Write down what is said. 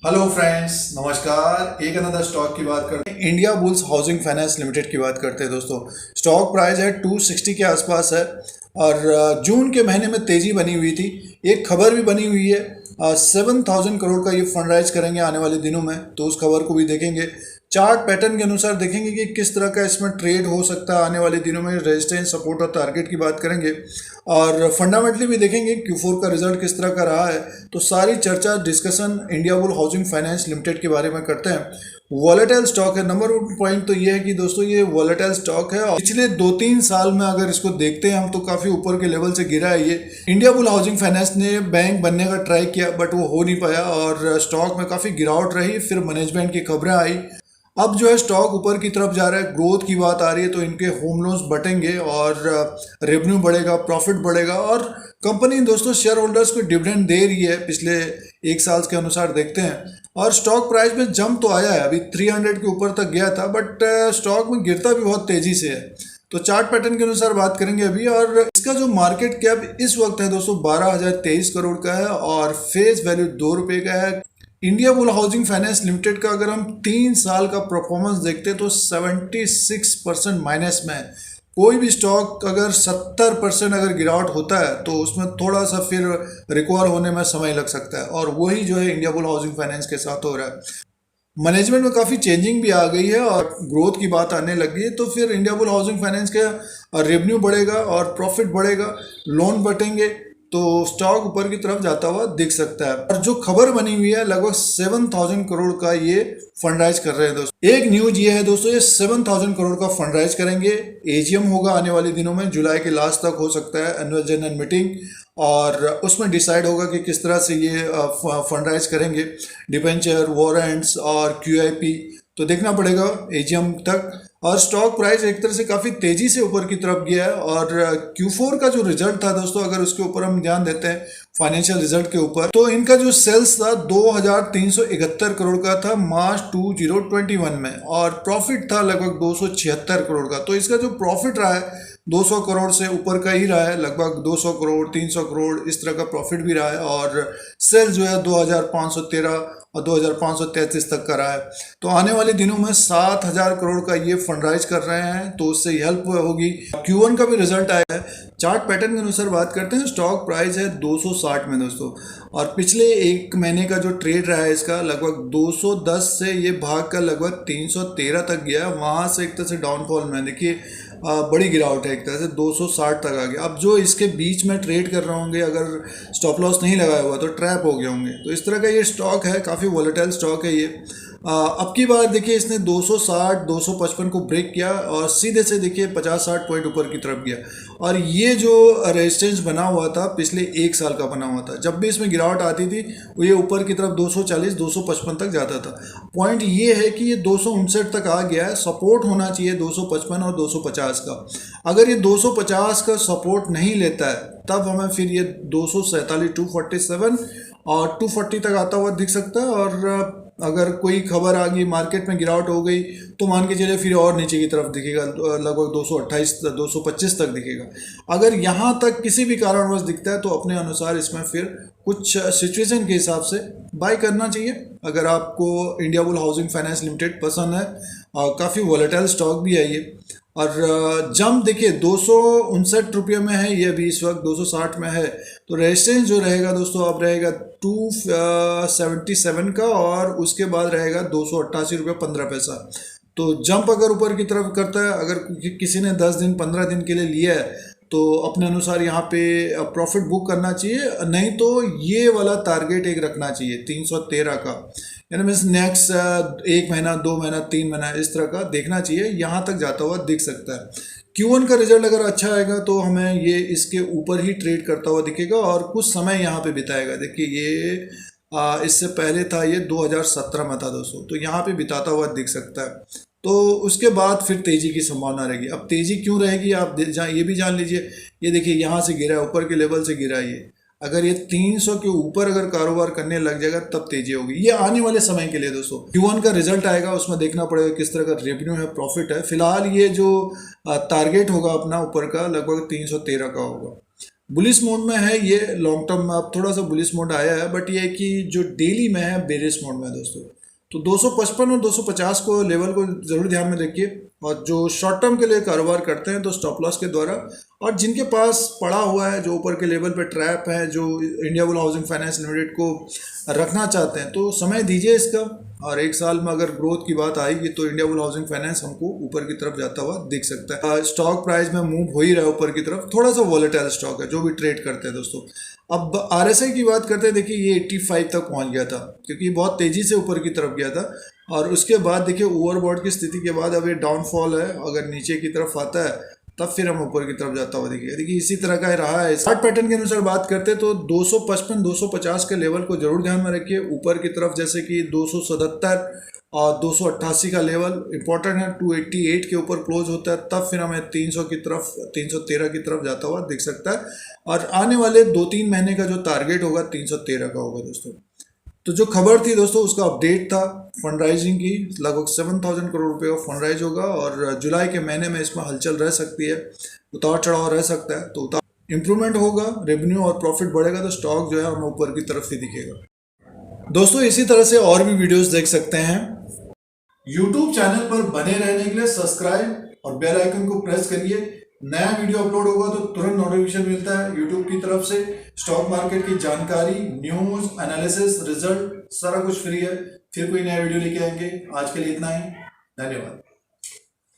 Hello friends, नमस्कार। एक another stock की बात करते हैं। India bulls housing finance limited की बात करते हैं दोस्तों। स्टॉक प्राइस है 260 के आसपास है और जून के महीने में तेजी बनी हुई थी। एक खबर भी बनी हुई है 7,000 करोड़ का ये फंड राइज करेंगे आने वाले दिनों में, तो उस खबर को भी देखेंगे। चार्ट पैटर्न के अनुसार देखेंगे कि किस तरह का इसमें ट्रेड हो सकता है आने वाले दिनों में। रेजिस्टेंस, सपोर्ट और टारगेट की बात करेंगे और फंडामेंटली भी देखेंगे Q4 का रिजल्ट किस तरह का रहा है। तो सारी चर्चा, discussion India bull housing finance limited के बारे में करते हैं। वॉलेटाइल स्टॉक है। नंबर वन पॉइंट तो ये है कि दोस्तों ये वॉलेटाइल स्टॉक है और पिछले 2-3 साल में अगर इसको देखते हैं हम तो काफ़ी ऊपर के लेवल से गिरा है ये। इंडिया बुल हाउसिंग फाइनेंस ने बैंक बनने का ट्राई किया बट वो हो नहीं पाया और स्टॉक में काफ़ी गिरावट रही। फिर मैनेजमेंट की खबरें आई, अब जो है स्टॉक ऊपर की तरफ जा रहा है, ग्रोथ की बात आ रही है, तो इनके होम लोन्स बढ़ेंगे और रेवेन्यू बढ़ेगा, प्रॉफिट बढ़ेगा और कंपनी दोस्तों शेयर होल्डर्स को डिविडेंड दे रही है पिछले एक साल के अनुसार देखते हैं। और स्टॉक प्राइस में जंप तो आया है, अभी 300 के ऊपर तक गया था बट स्टॉक में गिरता भी बहुत तेजी से है। तो चार्ट पैटर्न के अनुसार बात करेंगे अभी। और इसका जो मार्केट कैप इस वक्त है दोस्तों 12,023 करोड़ का है और फेस वैल्यू 2 रुपये का है। India bull housing finance limited का अगर हम 3 साल का परफॉर्मेंस देखते हैं तो 76% माइनस में है। कोई भी स्टॉक अगर 70% अगर गिरावट होता है तो उसमें थोड़ा सा फिर रिकवर होने में समय लग सकता है और वही जो है इंडिया बुल हाउसिंग फाइनेंस के साथ हो रहा है। मैनेजमेंट में काफ़ी चेंजिंग भी आ गई है और ग्रोथ की बात आने लगी है, तो फिर इंडिया बुल हाउसिंग फाइनेंस का रेवेन्यू बढ़ेगा और प्रॉफिट बढ़ेगा, लोन बढ़ेंगे, तो स्टॉक ऊपर की तरफ जाता हुआ दिख सकता है। और जो खबर बनी हुई है लगभग 7,000 करोड़ का ये फंड राइज कर रहे हैं दोस्तों। एक न्यूज ये है दोस्तों, ये 7,000 करोड़ का फंड राइज करेंगे। एजीएम होगा आने वाले दिनों में, जुलाई के लास्ट तक हो सकता है एनुअल जनरल मीटिंग, और उसमें डिसाइड होगा कि किस तरह से ये फंड राइज करेंगे। डिबेंचर, वारंट्स और QIP तो देखना पड़ेगा एजीएम तक। और स्टॉक प्राइस एक तरह से काफ़ी तेज़ी से ऊपर की तरफ गया है और Q4 का जो रिजल्ट था दोस्तों, अगर उसके ऊपर हम ध्यान देते हैं फाइनेंशियल रिजल्ट के ऊपर, तो इनका जो सेल्स था 2,371 करोड़ का था मार्च 2021 में और प्रॉफिट था लगभग 276 करोड़ का। तो इसका जो प्रॉफिट रहा है 200 करोड़ से ऊपर का ही रहा है, लगभग 200 करोड़ 300 करोड़ इस तरह का प्रॉफिट भी रहा है और सेल्स जो है 2,513 और 2,533 तक का रहा है। तो आने वाले दिनों में 7,000 करोड़ का ये फंड राइज कर रहे हैं, तो उससे हेल्प होगी। Q1 का भी रिजल्ट आया है। चार्ट पैटर्न के अनुसार बात करते हैं, स्टॉक प्राइस है 260 में दोस्तों और पिछले एक महीने का जो ट्रेड रहा है इसका लगभग 210 से ये भाग कर लगभग 313 तक गया। वहाँ से एक तरह से डाउनफॉल में देखिए बड़ी गिरावट है, एक तरह से 260 तक आ गया। अब जो इसके बीच में ट्रेड कर रहे होंगे, अगर स्टॉप लॉस नहीं लगाया हुआ तो ट्रैप हो गए होंगे। तो इस तरह का ये स्टॉक है, काफ़ी वॉलेटाइल स्टॉक है ये। अब की बार देखिए इसने 260 255 को ब्रेक किया और सीधे से देखिए 50-60 पॉइंट ऊपर की तरफ गया और ये जो रेजिस्टेंस बना हुआ था पिछले एक साल का बना हुआ था। जब भी इसमें गिरावट आती थी वो ये ऊपर की तरफ 240 255 तक जाता था। पॉइंट ये है कि ये 259 तक आ गया है। सपोर्ट होना चाहिए 255 और 250 का। अगर ये 250 का सपोर्ट नहीं लेता है तब हमें फिर ये 247 247 और 240 तक आता हुआ दिख सकता है। और अगर कोई खबर आ गई, मार्केट में गिरावट हो गई, तो मान के चलिए फिर और नीचे की तरफ दिखेगा, लगभग 228 225 तक दिखेगा। अगर यहाँ तक किसी भी कारणवश दिखता है तो अपने अनुसार इसमें फिर कुछ सिचुएशन के हिसाब से बाय करना चाहिए। अगर आपको India bull housing finance limited पसंद है, काफ़ी वॉलेटाइल स्टॉक भी है ये। और जंप देखिए 259 रुपये में है ये, अभी इस वक्त 260 में है। तो रेजिस्टेंस जो रहेगा दोस्तों अब रहेगा 277 का और उसके बाद रहेगा 288 रुपये 15 पैसा। तो जंप अगर ऊपर की तरफ करता है, अगर किसी ने 10 दिन 15 दिन के लिए लिया है तो अपने अनुसार यहाँ पे प्रॉफिट बुक करना चाहिए, नहीं तो ये वाला टारगेट एक रखना चाहिए 313 का, यानी मीन्स नेक्स्ट 1 महीना 2 महीना 3 महीना इस तरह का देखना चाहिए। यहाँ तक जाता हुआ दिख सकता है। Q1 का रिजल्ट अगर अच्छा आएगा तो हमें ये इसके ऊपर ही ट्रेड करता हुआ दिखेगा और कुछ समय यहाँ पे बिताएगा। देखिए ये इससे पहले था, ये 2017 में था दोस्तों, तो यहाँ पे बिताता हुआ दिख सकता है। तो उसके बाद फिर तेज़ी की संभावना रहेगी। अब तेज़ी क्यों रहेगी आप ये भी जान लीजिए। ये देखिए यहाँ से गिरा है, ऊपर के लेवल से गिरा है ये। अगर ये 300 के ऊपर अगर कारोबार करने लग जाएगा तब तेजी होगी। ये आने वाले समय के लिए दोस्तों Q1 का रिजल्ट आएगा, उसमें देखना पड़ेगा किस तरह का रेवेन्यू है, प्रॉफिट है। फिलहाल ये जो टारगेट होगा अपना ऊपर का लगभग 313 का होगा। बुलिश मोड में है ये, लॉन्ग टर्म में अब थोड़ा सा बुलिश मोड आया है, बट ये है कि जो डेली में है बेरिश मोड में है दोस्तों। तो 255 और 250 को लेवल को ज़रूर ध्यान में रखिए, और जो शॉर्ट टर्म के लिए कारोबार करते हैं तो स्टॉप लॉस के द्वारा, और जिनके पास पड़ा हुआ है जो ऊपर के लेवल पे ट्रैप है, जो India bull housing finance limited को रखना चाहते हैं, तो समय दीजिए इसका। और एक साल में अगर ग्रोथ की बात आएगी तो इंडिया बुल हाउसिंग फाइनेंस हमको ऊपर की तरफ जाता हुआ दिख सकता है। स्टॉक प्राइस में मूव हो ही रहा है ऊपर की तरफ, थोड़ा सा वॉलेटाइल स्टॉक है जो भी ट्रेड करते हैं दोस्तों। अब आरएसआई की बात करते हैं, देखिए ये 85 तक पहुंच गया था, क्योंकि बहुत तेजी से ऊपर की तरफ गया था, और उसके बाद देखिए ओवरबॉट की स्थिति के बाद अब ये डाउनफॉल है, अगर नीचे की तरफ आता है तब फिर हम ऊपर की तरफ जाता हुआ देखिए इसी तरह का रहा है। चार्ट पैटर्न के अनुसार बात करते हैं तो 255 250 के लेवल को जरूर ध्यान में रखिए। ऊपर की तरफ जैसे कि 277 और 288 का लेवल इंपॉर्टेंट है। 288 के ऊपर क्लोज होता है तब फिर हमें 300 की तरफ 313 की तरफ जाता हुआ दिख सकता है, और आने वाले 2-3 महीने का जो टारगेट होगा 313 का होगा दोस्तों। तो जो खबर थी दोस्तों उसका अपडेट था फंड राइजिंग की, लगभग 7,000 करोड़ रुपए का फंड राइज होगा, और जुलाई के महीने में इसमें हलचल रह सकती है, उतार चढ़ाव रह सकता है। तो उतार इंप्रूवमेंट होगा, रेवेन्यू और प्रॉफिट बढ़ेगा तो स्टॉक जो है हमें ऊपर की तरफ ही दिखेगा। दोस्तों इसी तरह से और भी वीडियोस देख सकते हैं। यूट्यूब चैनल पर बने रहने के लिए सब्सक्राइब और बेल आइकन को प्रेस करिए। नया वीडियो अपलोड होगा तो तुरंत नोटिफिकेशन मिलता है यूट्यूब की तरफ से। स्टॉक मार्केट की जानकारी, न्यूज, एनालिसिस, रिजल्ट सारा कुछ फ्री है। फिर कोई नया वीडियो लेके आएंगे। आज के लिए इतना ही, धन्यवाद।